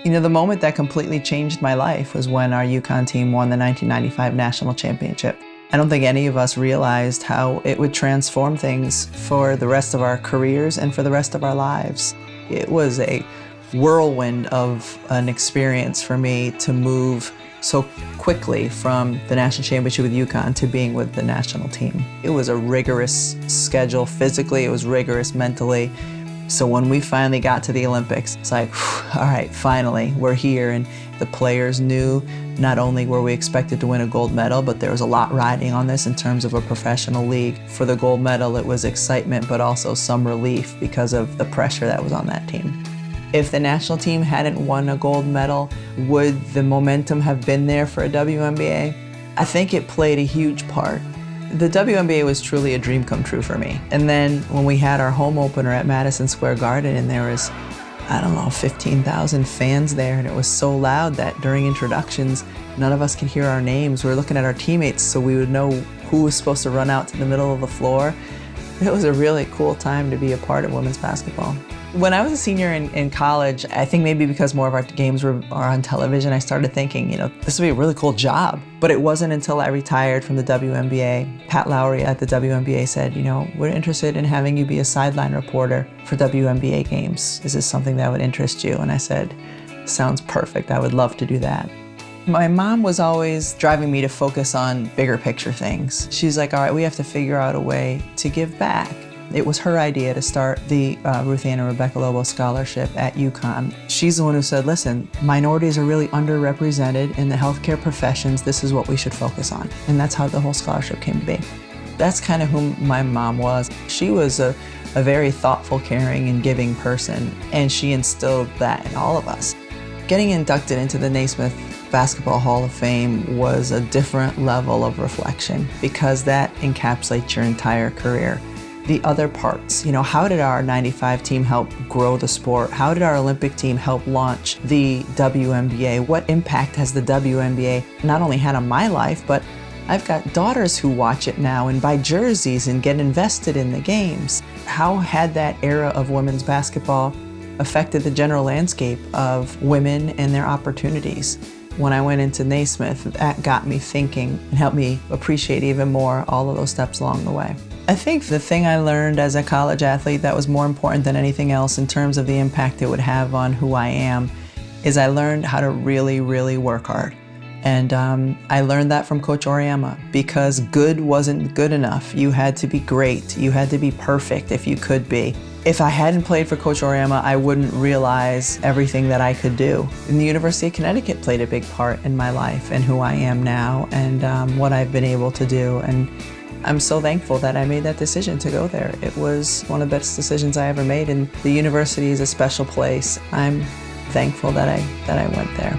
You know, the moment that completely changed my life was when our UConn team won the 1995 national championship. I don't think any of us realized how it would transform things for the rest of our careers and for the rest of our lives. It was a whirlwind of an experience for me to move so quickly from the national championship with UConn to being with the national team. It was a rigorous schedule physically, it was rigorous mentally. So when we finally got to the Olympics, it's like, all right, finally, we're here. And the players knew not only were we expected to win a gold medal, but there was a lot riding on this in terms of a professional league. For the gold medal, it was excitement, but also some relief because of the pressure that was on that team. If the national team hadn't won a gold medal, would the momentum have been there for a WNBA? I think it played a huge part. The WNBA was truly a dream come true for me. And then when we had our home opener at Madison Square Garden and there was, 15,000 fans there, and it was so loud that during introductions, none of us could hear our names. We were looking at our teammates so we would know who was supposed to run out to the middle of the floor. It was a really cool time to be a part of women's basketball. When I was a senior in college, I think maybe because more of our games are on television, I started thinking, this would be a really cool job. But it wasn't until I retired from the WNBA. Pat Lowry at the WNBA said, we're interested in having you be a sideline reporter for WNBA games. Is this something that would interest you? And I said, sounds perfect. I would love to do that. My mom was always driving me to focus on bigger picture things. She's like, all right, we have to figure out a way to give back. It was her idea to start the Ruth Ann and Rebecca Lobo Scholarship at UConn. She's the one who said, listen, minorities are really underrepresented in the healthcare professions. This is what we should focus on. And that's how the whole scholarship came to be. That's kind of who my mom was. She was a very thoughtful, caring, and giving person, and she instilled that in all of us. Getting inducted into the Naismith Basketball Hall of Fame was a different level of reflection because that encapsulates your entire career. The other parts, how did our 95 team help grow the sport? How did our Olympic team help launch the WNBA? What impact has the WNBA not only had on my life, but I've got daughters who watch it now and buy jerseys and get invested in the games. How had that era of women's basketball affected the general landscape of women and their opportunities? When I went into Naismith, that got me thinking and helped me appreciate even more all of those steps along the way. I think the thing I learned as a college athlete that was more important than anything else in terms of the impact it would have on who I am is I learned how to really, really work hard. And I learned that from Coach Auriemma because good wasn't good enough. You had to be great. You had to be perfect if you could be. If I hadn't played for Coach Auriemma, I wouldn't realize everything that I could do. And the University of Connecticut played a big part in my life and who I am now and what I've been able to do. And I'm so thankful that I made that decision to go there. It was one of the best decisions I ever made, and the university is a special place. I'm thankful that I went there.